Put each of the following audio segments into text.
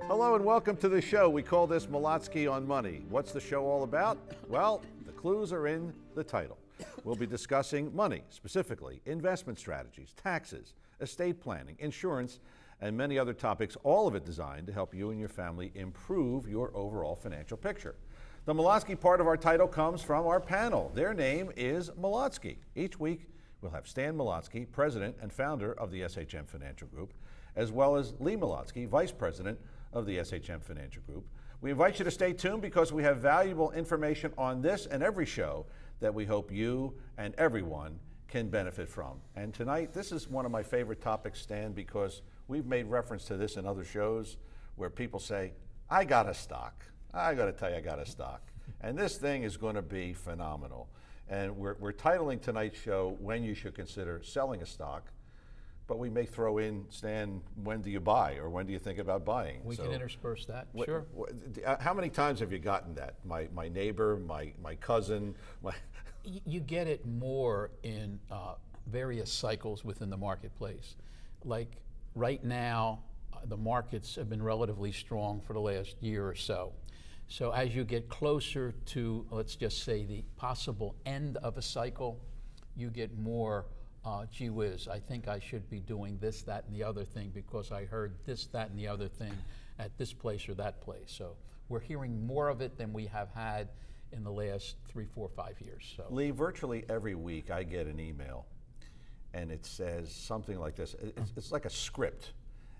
Hello and welcome to the show. We call this Molotsky on Money. What's the show all about? Well, the clues are in the title. We'll be discussing money, specifically investment strategies, taxes, estate planning, insurance, and many other topics, all of it designed to help you and your family improve your overall financial picture. The Molotsky part of our title comes from our panel. Their name is Molotsky. Each week, we'll have Stan Molotsky, president and founder of the SHM Financial Group, as well as Lee Molotsky, vice president of the SHM Financial Group. We invite you to stay tuned because we have valuable information on this and every show that we hope you and everyone can benefit from. And tonight, this is one of my favorite topics, Stan, because we've made reference to this in other shows where people say, I got a stock. I got to tell you, I got a stock. And this thing is going to be phenomenal. And we're titling tonight's show, When You Should Consider Selling a Stock. But we may throw in, Stan, when do you buy or when do you think about buying? We can intersperse that, sure. How many times have you gotten that? My neighbor, my cousin? You get it more in various cycles within the marketplace. Like right now, the markets have been relatively strong for the last year or so. So as you get closer to, let's just say, the possible end of a cycle, you get more gee whiz, I think I should be doing this, that, and the other thing because I heard this, that, and the other thing at this place or that place. So we're hearing more of it than we have had in the last 3, 4, 5 years. So Lee, virtually every week I get an email and it says something like this. It's like a script,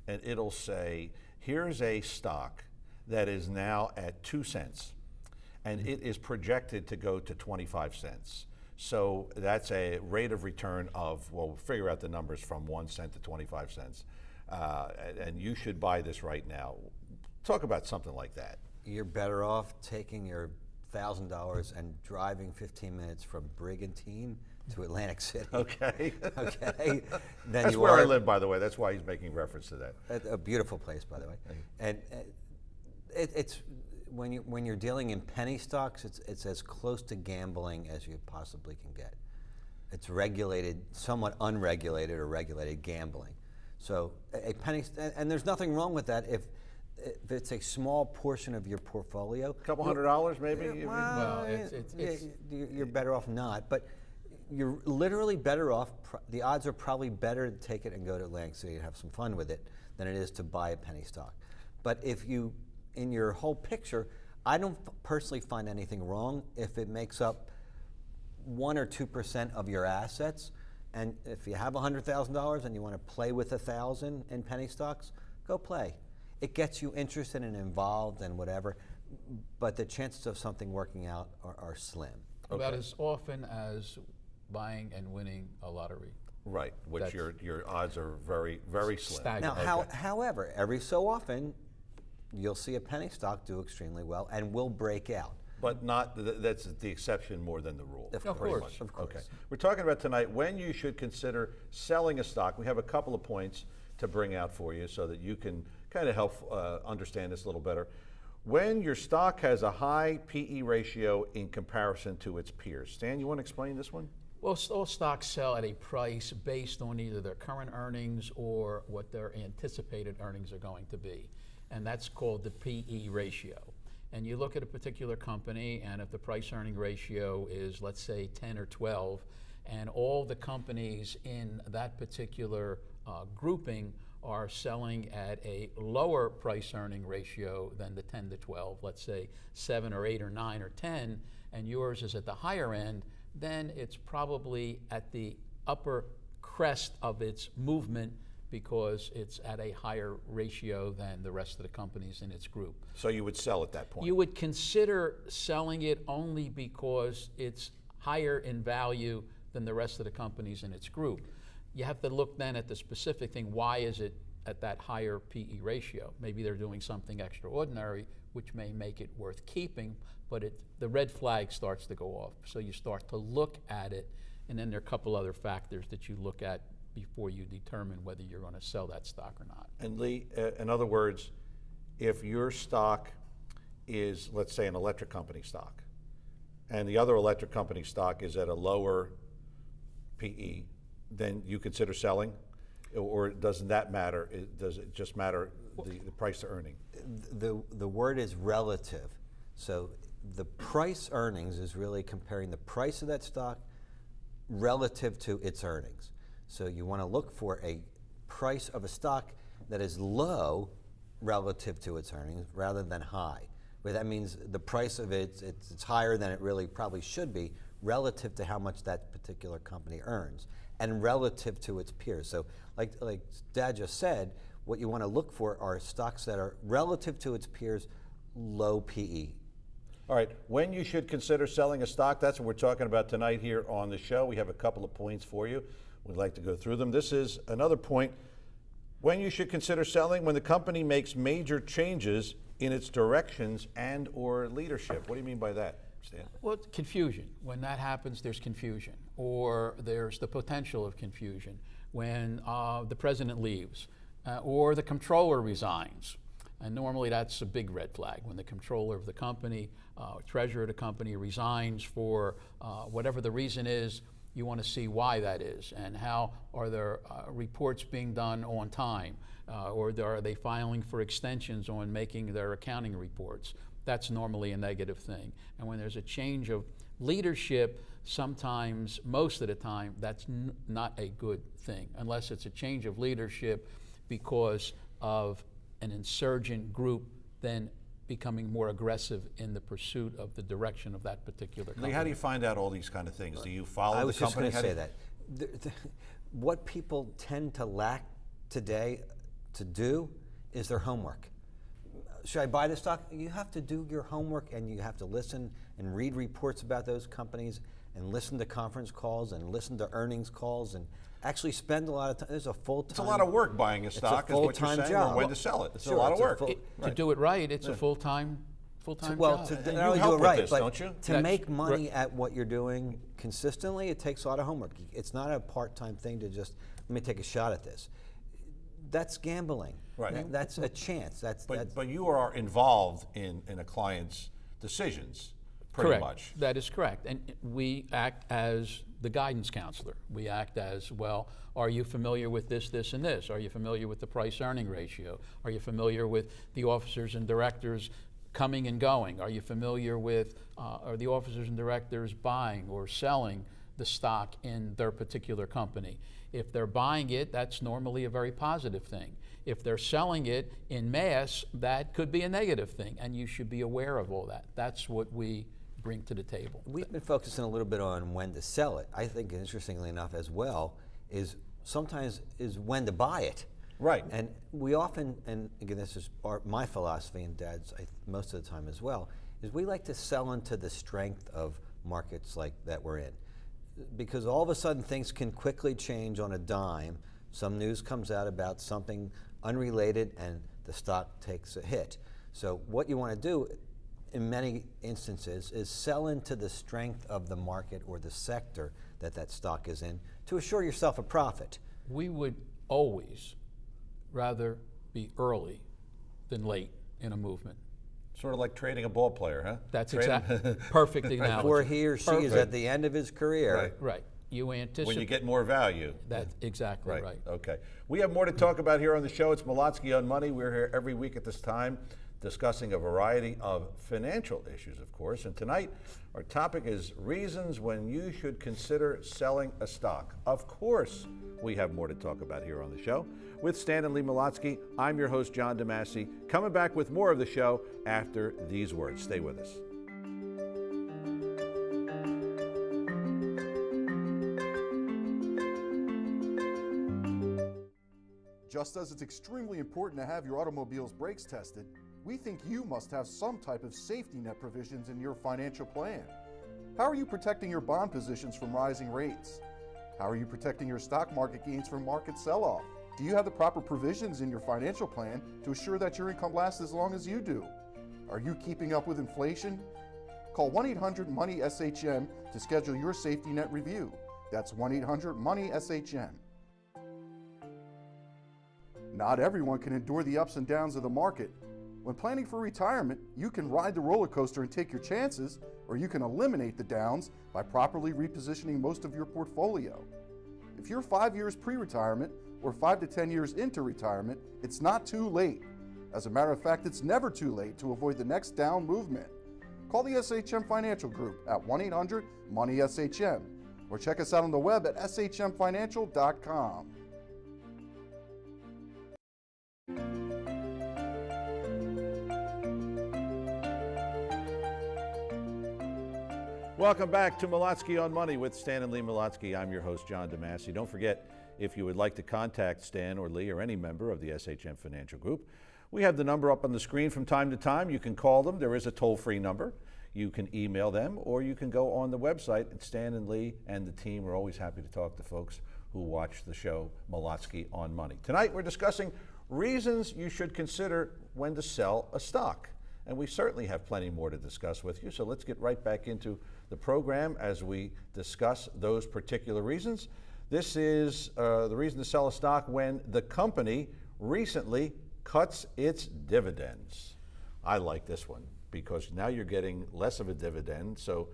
and it'll say, here's a stock that is now at 2 cents and it is projected to go to 25 cents. So that's a rate of return of, well, we'll figure out the numbers from 1 cent to 25 cents. And you should buy this right now. Talk about something like that. You're better off taking your $1,000 and driving 15 minutes from Brigantine to Atlantic City. Okay. Okay. That's where I live, by the way. That's why he's making reference to that. A beautiful place, by the way. And it's when you're dealing in penny stocks, it's as close to gambling as you possibly can get. It's regulated, somewhat unregulated or regulated gambling. So a penny, and there's nothing wrong with that if it's a small portion of your portfolio. A couple $100 maybe? Well, you're better off not, but you're literally better off. The odds are probably better to take it and go to Atlantic City and have some fun with it than it is to buy a penny stock. But if you, in your whole picture, I don't personally find anything wrong if it makes up 1 or 2% of your assets. And if you have $100,000 and you want to play with 1,000 in penny stocks, go play. It gets you interested and involved and whatever, but the chances of something working out are slim. Okay. About as often as buying and winning a lottery. Right, which your odds are very, very slim. Stagnant. Now, however, every so often, you'll see a penny stock do extremely well and will break out. But not, that's the exception more than the rule. Of course. Okay. We're talking about tonight when you should consider selling a stock. We have a couple of points to bring out for you so that you can kind of help understand this a little better. When your stock has a high PE ratio in comparison to its peers. Stan, you want to explain this one? Well, all stocks sell at a price based on either their current earnings or what their anticipated earnings are going to be. And that's called the PE ratio. And you look at a particular company, and if the price-earning ratio is, let's say, 10 or 12, and all the companies in that particular grouping are selling at a lower price-earning ratio than the 10 to 12, let's say 7 or 8 or 9 or 10, and yours is at the higher end, then it's probably at the upper crest of its movement because it's at a higher ratio than the rest of the companies in its group. So you would sell at that point? You would consider selling it only because it's higher in value than the rest of the companies in its group. You have to look then at the specific thing. Why is it at that higher PE ratio? Maybe they're doing something extraordinary, which may make it worth keeping, but the red flag starts to go off. So you start to look at it And then there are a couple other factors that you look at before you determine whether you're going to sell that stock or not. And Lee, in other words, if your stock is, let's say, an electric company stock, and the other electric company stock is at a lower PE, then you consider selling? Or doesn't that matter? Does it just matter the price to earning? The word is relative. So the price earnings is really comparing the price of that stock relative to its earnings. So you want to look for a price of a stock that is low relative to its earnings rather than high. Where that means the price of it's higher than it really probably should be relative to how much that particular company earns and relative to its peers. So like Dad just said, what you want to look for are stocks that are relative to its peers, low PE. All right, when you should consider selling a stock, that's what we're talking about tonight here on the show. We have a couple of points for you. We'd like to go through them. This is another point. When you should consider selling, when the company makes major changes in its directions and or leadership. What do you mean by that, Stan? Well, confusion. When that happens, there's confusion, or there's the potential of confusion. When the president leaves, or the controller resigns. And normally that's a big red flag when the controller of the company, treasurer of the company resigns for whatever the reason is. You want to see why that is and how are their reports being done on time, or are they filing for extensions on making their accounting reports. That's normally a negative thing. And when there's a change of leadership, sometimes, most of the time, that's not a good thing, unless it's a change of leadership because of an insurgent group then becoming more aggressive in the pursuit of the direction of that particular company. Lee, how do you find out all these kind of things? Do you follow I the was just company? going to say that. What people tend to lack today to do is their homework. Should I buy the stock? You have to do your homework, and you have to listen and read reports about those companies and listen to conference calls and listen to earnings calls and actually spend a lot of time. There's a full-time. It's a lot of work buying a stock, is what you're saying, job. or when to sell it. It's Sure, a lot of it's a work. full- To do it right, it's a full-time Well, job. to And not you only help do it with right, this, but don't you? to make money at what you're doing consistently, it takes a lot of homework. It's not a part-time thing to just, let me take a shot at this. That's gambling. Right. That's a chance. That's But you are involved in a client's decisions, pretty Correct. much. That is correct. And we act as the guidance counselor. We act as, well, are you familiar with this, this, and this? Are you familiar with the price-earning ratio? Are you familiar with the officers and directors coming and going? Are you familiar with, are the officers and directors buying or selling the stock in their particular company? If they're buying it, that's normally a very positive thing. If they're selling it in mass, that could be a negative thing, and you should be aware of all that. That's what we bring to the table. We've been focusing a little bit on when to sell it. I think, interestingly enough, as well, is sometimes is when to buy it. Right. And we often, and again, this is my philosophy and Dad's most of the time as well, is we like to sell into the strength of markets like that we're in. Because all of a sudden things can quickly change on a dime. Some news comes out about something unrelated and the stock takes a hit. So what you want to do in many instances is sell into the strength of the market or the sector that that stock is in to assure yourself a profit. We would always rather be early than late in a movement. Sort of like trading a ball player, huh? That's Trade 'em- exactly perfect analogy. Before he or she is Perfect. at the end of his career. Right. Right. You anticipate. when you get more value. That's exactly right. Okay. We have more to talk about here on the show. It's Molotsky on Money. We're here every week at this time discussing a variety of financial issues, of course. And tonight, our topic is reasons when you should consider selling a stock. Of course, we have more to talk about here on the show. With Stan and Lee Molotsky, I'm your host, John DeMasi. Coming back with more of the show after these words. Stay with us. Just as it's extremely important to have your automobile's brakes tested, we think you must have some type of safety net provisions in your financial plan. How are you protecting your bond positions from rising rates? How are you protecting your stock market gains from market sell-off? Do you have the proper provisions in your financial plan to assure that your income lasts as long as you do? Are you keeping up with inflation? Call 1-800-MONEY-SHM to schedule your safety net review. That's 1-800-MONEY-SHN. Not everyone can endure the ups and downs of the market. When planning for retirement, you can ride the roller coaster and take your chances, or you can eliminate the downs by properly repositioning most of your portfolio. If you're 5 years pre-retirement or 5 to 10 years into retirement, it's not too late. As a matter of fact, it's never too late to avoid the next down movement. Call the SHM Financial Group at 1-800-MONEY-SHM or check us out on the web at shmfinancial.com. Welcome back to Molotsky on Money with Stan and Lee Molotsky. I'm your host, John DeMasi. Don't forget, if you would like to contact Stan or Lee or any member of the SHM Financial Group, we have the number up on the screen from time to time. You can call them. There is a toll-free number. You can email them, or you can go on the website. And Stan and Lee and the team are always happy to talk to folks who watch the show Molotsky on Money. Tonight, we're discussing reasons you should consider when to sell a stock. And we certainly have plenty more to discuss with you, so let's get right back into the program as we discuss those particular reasons. This is the reason to sell a stock when the company recently cuts its dividends. I like this one because now you're getting less of a dividend. So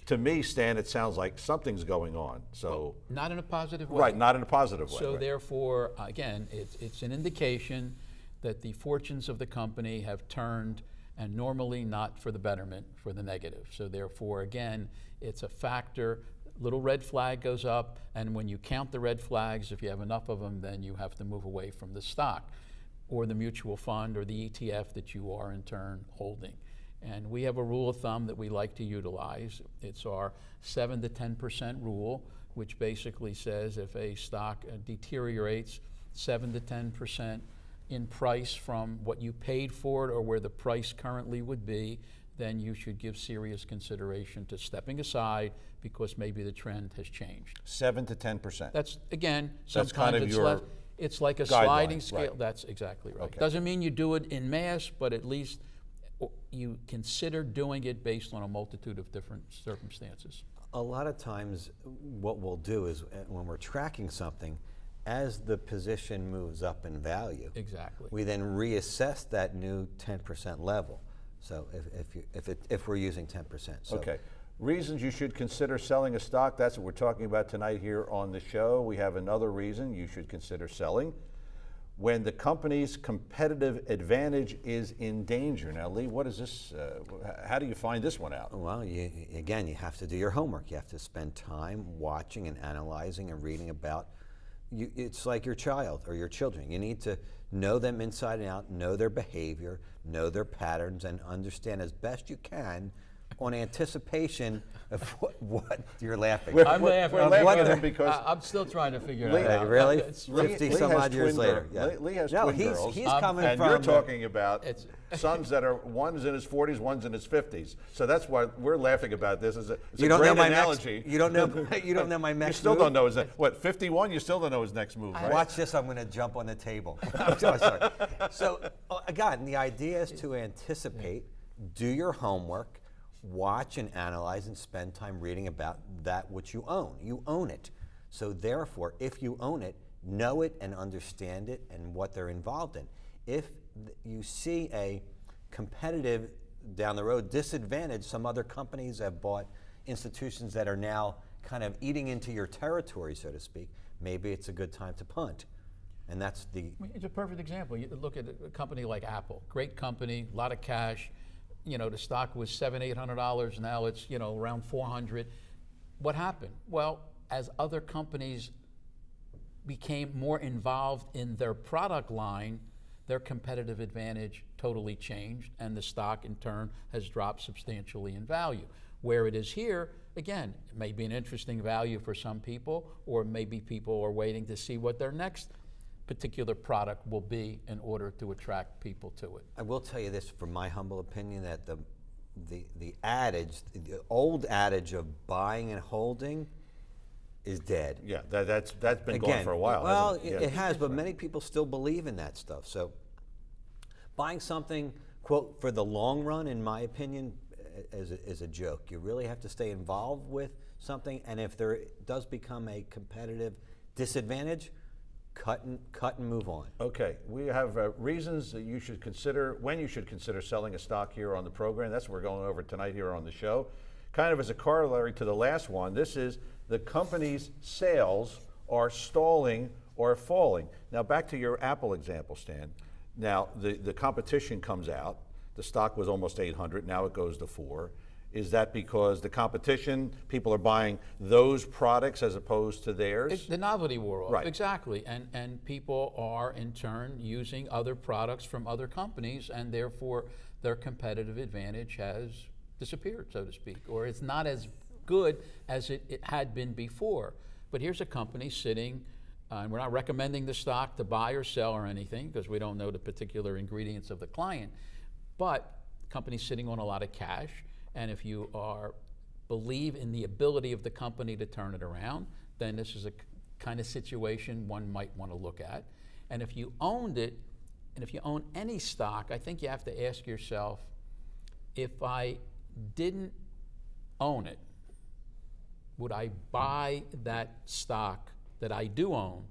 to me, Stan, it sounds like something's going on. So Not in a positive way. right, not in a positive way. So right. therefore, again, it's an indication that the fortunes of the company have turned, and normally not for the betterment, for the negative. So therefore, again, it's a factor. Little red flag goes up, and when you count the red flags, if you have enough of them, then you have to move away from the stock or the mutual fund or the ETF that you are in turn holding. And we have a rule of thumb that we like to utilize. It's our 7 to 10% rule, which basically says if a stock deteriorates 7 to 10% in price from what you paid for it or where the price currently would be, then you should give serious consideration to stepping aside because maybe the trend has changed. 7 to 10%. That's, again, That's sometimes kind of it's your less. It's like a guideline, sliding scale. right. That's exactly right. Okay. Doesn't mean you do it in mass, but at least you consider doing it based on a multitude of different circumstances. A lot of times what we'll do is when we're tracking something, as the position moves up in value, Exactly. we then reassess that new 10% level. So if we're using 10%. So Okay. Reasons you should consider selling a stock, that's what we're talking about tonight here on the show. We have another reason you should consider selling. When the company's competitive advantage is in danger. Now, Lee, what is this? How do you find this one out? Well, again, you have to do your homework. You have to spend time watching and analyzing and reading about. It's like your child or your children. You need to know them inside and out, know their behavior, know their patterns, and understand as best you can on anticipation of what you're laughing. I'm laughing. We're I'm laughing laughing. at him because I'm still trying to figure Lee- it out. Really? It's- 50 Lee some has odd years twin later. girls. Yeah. Lee has No, twin he's girls. coming and from. you're talking about It's- sons that are, one's in his 40s, one's in his 50s. So that's why we're laughing about this. It's You a don't great know my analogy. next. You don't know. You don't know my You next. still move? don't know his next, what, 51? You still don't know his next move, right? Watch this, I'm going to jump on the table. I'm sorry. So, again, the idea is to anticipate, do your homework, watch and analyze, and spend time reading about that which you own. You own it. So, therefore, if you own it, know it and understand it and what they're involved in. If you see a competitive, down the road, disadvantage, some other companies have bought institutions that are now kind of eating into your territory, so to speak, maybe it's a good time to punt. And that's the. I mean, it's a perfect example. You look at a company like Apple, great company, a lot of cash. You know, the stock was $700-800. Now it's around 400. What happened? Well, as other companies became more involved in their product line, their competitive advantage totally changed, and the stock in turn has dropped substantially in value. Where it is here, again, it may be an interesting value for some people, or maybe people are waiting to see what their next particular product will be in order to attract people to it. I will tell you this, from my humble opinion, that the adage, the old adage of buying and holding, is dead. Yeah, that's been going for a while. Well, hasn't it? it has, but many people still believe in that stuff. So, buying something, quote, for the long run, in my opinion, is a joke. You really have to stay involved with something, and if there does become a competitive disadvantage, cut and move on. Okay, we have reasons that you should consider, when you should consider selling a stock here on the program. That's what we're going over tonight here on the show. Kind of as a corollary to the last one, this is the company's sales are stalling or falling. Now back to your Apple example, Stan. Now the competition comes out. The stock was almost 800, now it goes to 4. Is that because the competition, people are buying those products as opposed to theirs? The novelty wore off, Right. exactly, and people are in turn using other products from other companies, and therefore their competitive advantage has disappeared, so to speak, or it's not as good as it had been before. But here's a company sitting, and we're not recommending the stock to buy or sell or anything because we don't know the particular ingredients of the client, but company's sitting on a lot of cash. And if you believe in the ability of the company to turn it around, then this is a kind of situation one might want to look at. And if you owned it, and if you own any stock, I think you have to ask yourself, if I didn't own it, would I buy that stock that I do own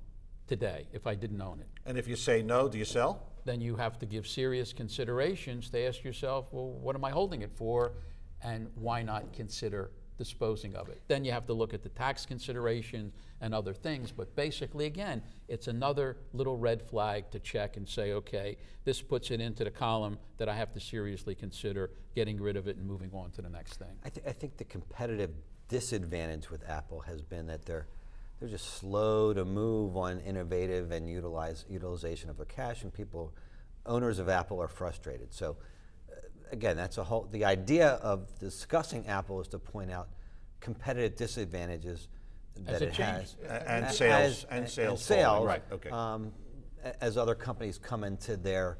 today if I didn't own it? And if you say no, do you sell? Then you have to give serious considerations to ask yourself, well, what am I holding it for? And why not consider disposing of it? Then you have to look at the tax considerations and other things. But basically, again, it's another little red flag to check and say, okay, this puts it into the column that I have to seriously consider getting rid of it and moving on to the next thing. I think the competitive disadvantage with Apple has been that they're just slow to move on innovative and utilization of their cash, and owners of Apple are frustrated. So again, the idea of discussing Apple is to point out competitive disadvantages that it has. And sales falling. Right, okay. As other companies come into their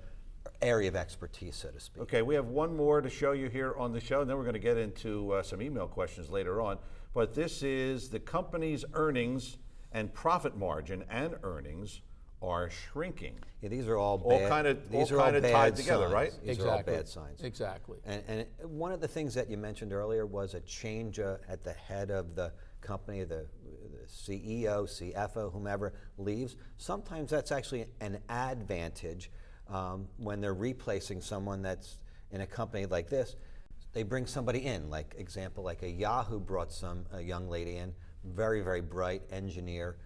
area of expertise, so to speak. Okay, we have one more to show you here on the show, and then we're going to get into some email questions later on. But this is the company's earnings and profit margin and earnings are shrinking. Yeah, these are all All bad. kind of these are all tied bad together, signs. right? These are all bad signs. Exactly. And one of the things that you mentioned earlier was a change at the head of the company, the CEO, CFO, whomever leaves. Sometimes that's actually an advantage when they're replacing someone that's in a company like this. They bring somebody in, like a Yahoo brought a young lady in, very, very bright engineer,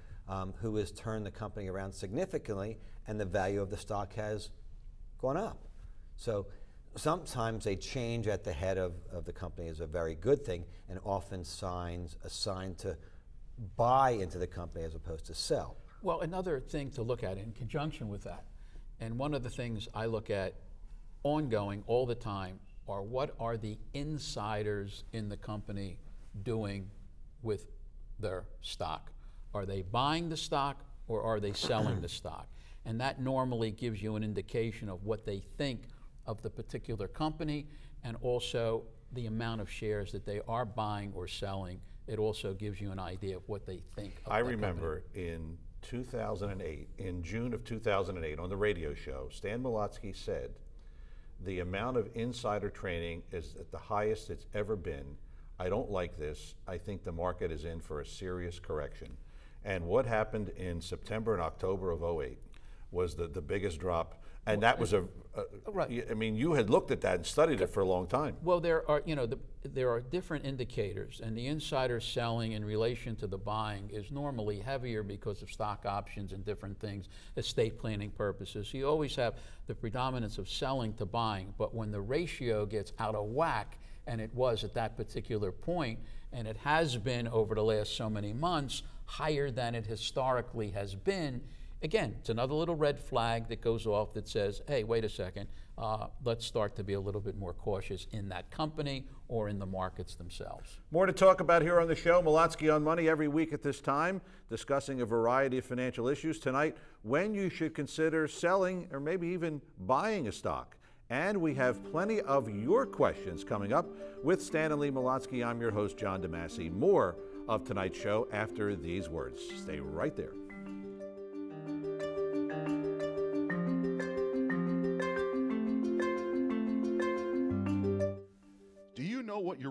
who has turned the company around significantly, and the value of the stock has gone up. So sometimes a change at the head of the company is a very good thing, and often a sign to buy into the company as opposed to sell. Well, another thing to look at in conjunction with that, and one of the things I look at ongoing all the time, are what are the insiders in the company doing with their stock? Are they buying the stock or are they selling the stock? And that normally gives you an indication of what they think of the particular company, and also the amount of shares that they are buying or selling. It also gives you an idea of what they think of I that remember in 2008, in June of 2008, on the radio show, Stan Molotsky said, the amount of insider trading is at the highest it's ever been. I don't like this. I think the market is in for a serious correction. And what happened in September and October of 2008 was the biggest drop. And that was right. I mean, you had looked at that and studied it for a long time. Well, there are different indicators, and the insider selling in relation to the buying is normally heavier because of stock options and different things, estate planning purposes. So you always have the predominance of selling to buying, but when the ratio gets out of whack, and it was at that particular point, and it has been over the last so many months, higher than it historically has been, again, it's another little red flag that goes off that says, hey, wait a second, let's start to be a little bit more cautious in that company or in the markets themselves. More to talk about here on the show. Molotsky on Money every week at this time, discussing a variety of financial issues. Tonight, when you should consider selling or maybe even buying a stock. And we have plenty of your questions coming up with Stan and Lee Molotsky. I'm your host, John DeMasi. More of tonight's show after these words. Stay right there.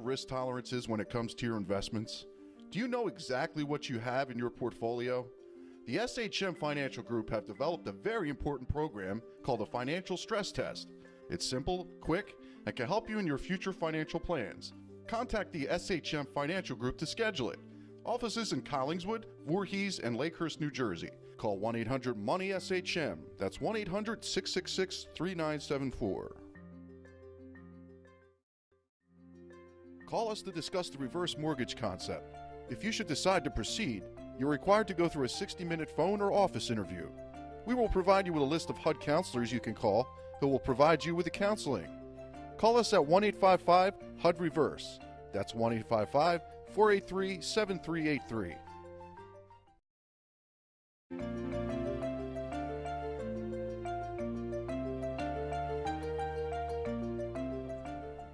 risk tolerance is when it comes to your investments? Do you know exactly what you have in your portfolio? The SHM Financial Group have developed a very important program called a financial stress test. It's simple, quick, and can help you in your future financial plans. Contact the SHM Financial Group to schedule it. Offices in Collingswood, Voorhees, and Lakehurst, New Jersey. Call 1-800-MONEY-SHM. That's 1-800-666-3974. Call us to discuss the reverse mortgage concept. If you should decide to proceed, you're required to go through a 60-minute phone or office interview. We will provide you with a list of HUD counselors you can call who will provide you with the counseling. Call us at 1-855-HUD-REVERSE. That's 1-855-483-7383.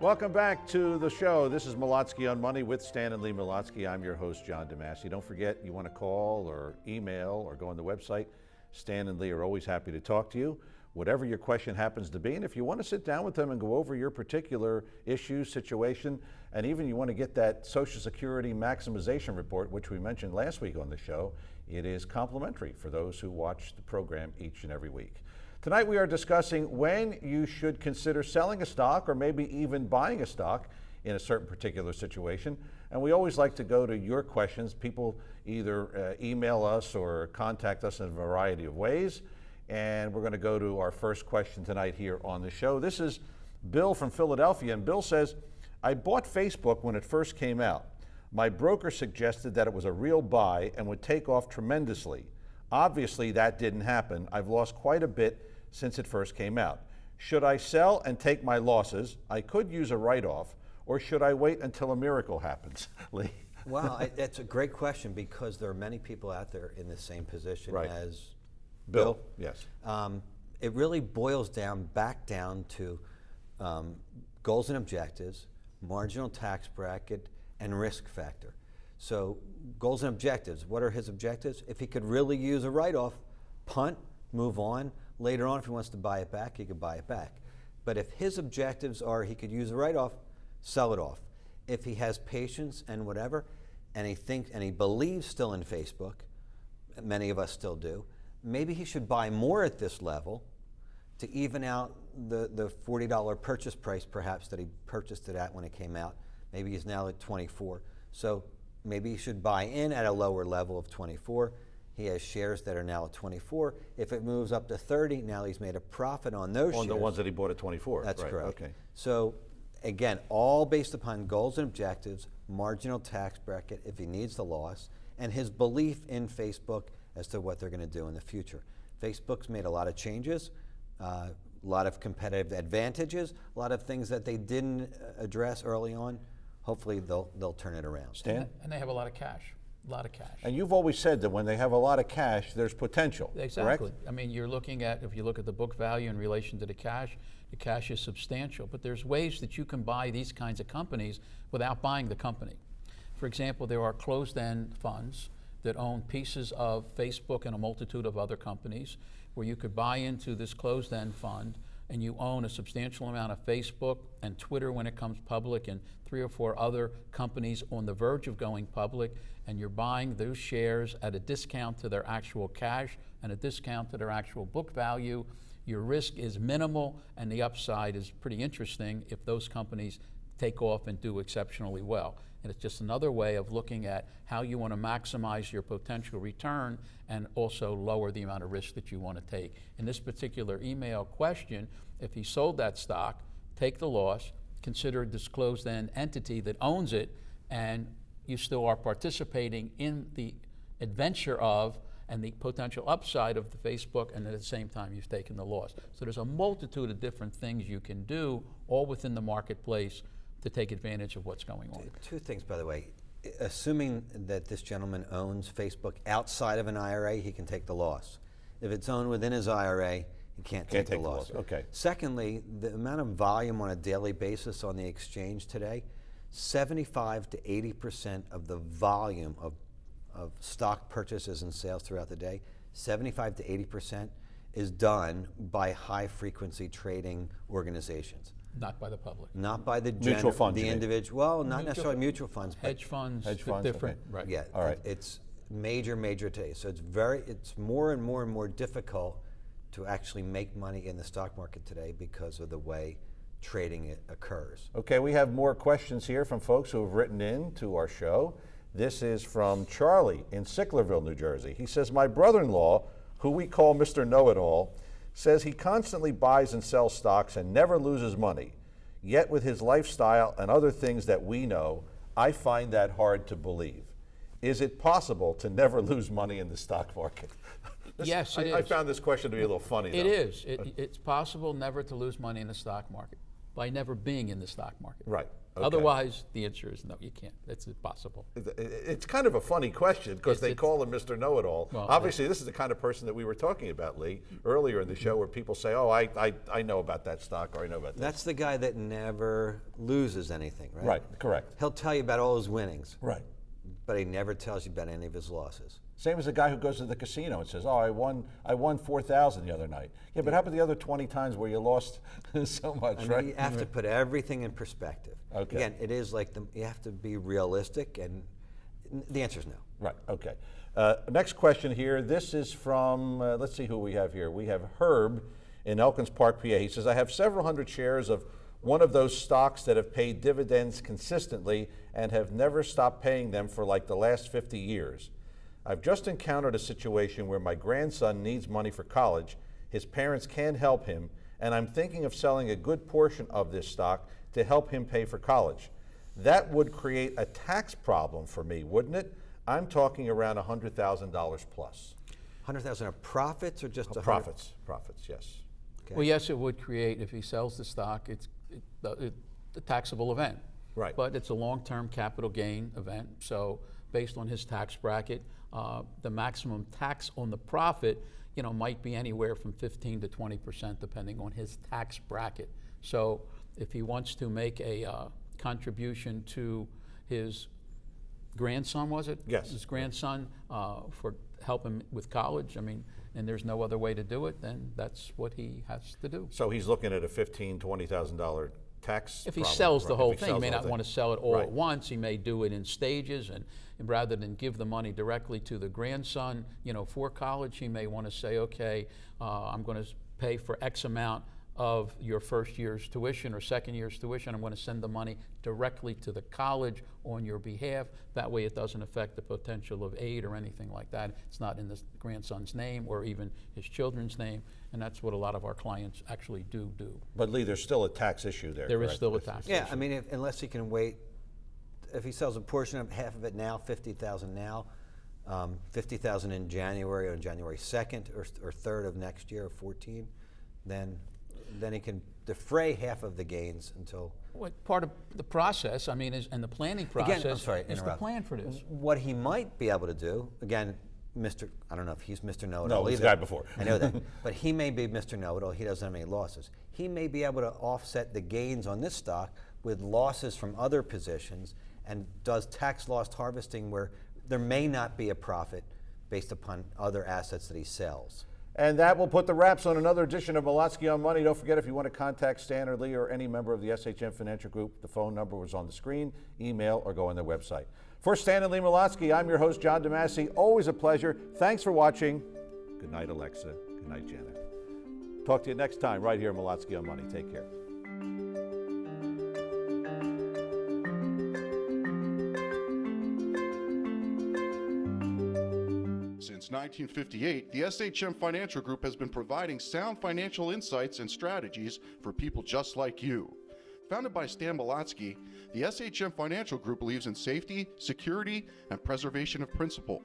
Welcome back to the show. This is Molotsky on Money with Stan and Lee Molotsky. I'm your host, John DeMasi. Don't forget, you want to call or email or go on the website. Stan and Lee are always happy to talk to you, whatever your question happens to be. And if you want to sit down with them and go over your particular issue, situation, and even you want to get that Social Security maximization report, which we mentioned last week on the show, it is complimentary for those who watch the program each and every week. Tonight we are discussing when you should consider selling a stock or maybe even buying a stock in a certain particular situation. And we always like to go to your questions. People either email us or contact us in a variety of ways. And we're going to go to our first question tonight here on the show. This is Bill from Philadelphia, and Bill says, I bought Facebook when it first came out. My broker suggested that it was a real buy and would take off tremendously. Obviously that didn't happen. I've lost quite a bit since it first came out. Should I sell and take my losses? I could use a write-off, or should I wait until a miracle happens? Lee? Well, that's a great question because there are many people out there in the same position Right. as Bill? Yes. It really boils back down to goals and objectives, marginal tax bracket, and risk factor. So goals and objectives, what are his objectives? If he could really use a write-off, punt, move on. Later on, if he wants to buy it back, he could buy it back. But if his objectives are he could use a write-off, sell it off. If he has patience and whatever, and he believes still in Facebook, many of us still do, maybe he should buy more at this level to even out the $40 purchase price perhaps that he purchased it at when it came out. Maybe he's now at 24. So maybe he should buy in at a lower level of 24. He has shares that are now at 24. If it moves up to 30, now he's made a profit on those shares. On the ones that he bought at 24. That's right. correct. Okay. So again, all based upon goals and objectives, marginal tax bracket if he needs the loss, and his belief in Facebook as to what they're going to do in the future. Facebook's made a lot of changes, a lot of competitive advantages, a lot of things that they didn't address early on. Hopefully they'll turn it around. Stan? And they have a lot of cash. A lot of cash. And you've always said that when they have a lot of cash, there's potential. Exactly. Correct? I mean, you're looking at, if you look at the book value in relation to the cash is substantial. But there's ways that you can buy these kinds of companies without buying the company. For example, there are closed-end funds that own pieces of Facebook and a multitude of other companies where you could buy into this closed-end fund and you own a substantial amount of Facebook and Twitter when it comes public and 3 or 4 other companies on the verge of going public, and you're buying those shares at a discount to their actual cash and a discount to their actual book value. Your risk is minimal and the upside is pretty interesting if those companies take off and do exceptionally well. And it's just another way of looking at how you want to maximize your potential return and also lower the amount of risk that you want to take. In this particular email question, if he sold that stock, take the loss, consider a disclosed end entity that owns it, and you still are participating in the adventure of and the potential upside of the Facebook, and at the same time you've taken the loss. So there's a multitude of different things you can do all within the marketplace to take advantage of what's going on. 2 things, by the way. Assuming that this gentleman owns Facebook outside of an IRA, he can take the loss. If it's owned within his IRA, he can't take the loss. Okay. Secondly, the amount of volume on a daily basis on the exchange today, 75 to 80% of the volume of stock purchases and sales throughout the day, 75 to 80% is done by high frequency trading organizations. Not by the public. Not by the Mutual funds, the you mean? individual. Well, not necessarily mutual funds, but Hedge funds, Hedge funds, different, okay. right. yeah, All right. it's major today. So it's more and more difficult to actually make money in the stock market today because of the way trading occurs. Okay, we have more questions here from folks who have written in to our show. This is from Charlie in Sicklerville, New Jersey. He says, my brother-in-law, who we call Mr. Know-It-All, says he constantly buys and sells stocks and never loses money. Yet with his lifestyle and other things that we know, I find that hard to believe. Is it possible to never lose money in the stock market? Yes, it I is. found this question to be a little funny, though. It is. It's possible never to lose money in the stock market by never being in the stock market. Right. Okay. Otherwise, the answer is no, you can't. It's impossible. It's kind of a funny question because they call him Mr. Know-It-All. Well, Obviously, this is the kind of person that we were talking about, Lee, earlier in the show, where people say, oh, I know about that stock, or I know about that. That's the guy that never loses anything, right? Right, correct. He'll tell you about all his winnings, Right. but he never tells you about any of his losses. Same as the guy who goes to the casino and says, oh, I won $4,000 the other night. Yeah, but how about the other 20 times where you lost so much, I mean, right? you have to put everything in perspective. Okay. Again, it is like you have to be realistic, and the answer is no. Right, okay. Next question here. This is from, let's see who we have here. We have Herb in Elkins Park, PA. He says, I have several hundred shares of one of those stocks that have paid dividends consistently and have never stopped paying them for like the last 50 years. I've just encountered a situation where my grandson needs money for college. His parents can't help him, and I'm thinking of selling a good portion of this stock to help him pay for college. That would create a tax problem for me, wouldn't it? I'm talking around $100,000 plus. 100,000 of profits or just Profits, yes. Okay. Well, yes, it would create, if he sells the stock, it's a taxable event. Right. But it's a long-term capital gain event, so based on his tax bracket, the maximum tax on the profit, might be anywhere from 15 to 20%, depending on his tax bracket. So if he wants to make a contribution to his grandson, was it? Yes. His grandson, for help him with college, and there's no other way to do it, then that's what he has to do. So he's looking at a $15,000, $20,000 tax If he problem, sells the right? whole If thing, he may sells the not whole want to thing. sell it all Right. at once. He may do it in stages, and rather than give the money directly to the grandson, for college, he may want to say, okay, I'm going to pay for X amount of your first year's tuition or second year's tuition. I'm going to send the money directly to the college on your behalf. That way it doesn't affect the potential of aid or anything like that. It's not in the grandson's name or even his children's name, and that's what a lot of our clients actually do. But Lee, there's still a tax issue there. There is correct? still a tax Yeah, unless he can wait, if he sells a portion of half of it now, 50,000 now, 50,000 in January or January 2nd or 3rd of next year, 14, then he can defray half of the gains until. Well, part of the process, and the planning process Again, I'm sorry, is to interrupt. plan for this. What he might be able to do, again, I don't know if he's Mr. Know-It-All No, he's either. the guy before. I know that. But he may be Mr. Know-It-All. He doesn't have any losses. He may be able to offset the gains on this stock with losses from other positions and does tax loss harvesting where there may not be a profit based upon other assets that he sells. And that will put the wraps on another edition of Molotsky on Money. Don't forget, if you want to contact Stan or Lee or any member of the SHM Financial Group, the phone number was on the screen, email, or go on their website. For Stan and Lee Molotsky, I'm your host, John DeMasi. Always a pleasure. Thanks for watching. Good night, Alexa. Good night, Janet. Talk to you next time right here at Molotsky on Money. Take care. Since 1958, the SHM Financial Group has been providing sound financial insights and strategies for people just like you. Founded by Stan Molotsky, the SHM Financial Group believes in safety, security, and preservation of principal.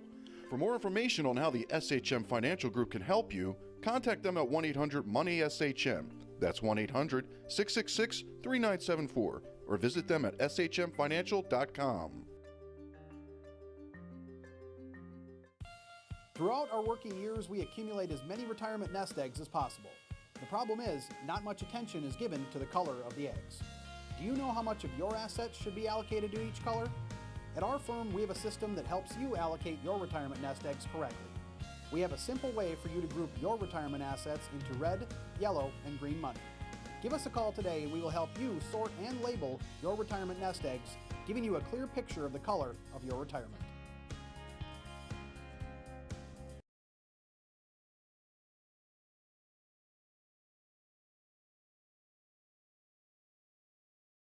For more information on how the SHM Financial Group can help you, contact them at 1-800-MONEY-SHM. That's 1-800-666-3974, or visit them at shmfinancial.com. Throughout our working years, we accumulate as many retirement nest eggs as possible. The problem is, not much attention is given to the color of the eggs. Do you know how much of your assets should be allocated to each color? At our firm, we have a system that helps you allocate your retirement nest eggs correctly. We have a simple way for you to group your retirement assets into red, yellow, and green money. Give us a call today and we will help you sort and label your retirement nest eggs, giving you a clear picture of the color of your retirement.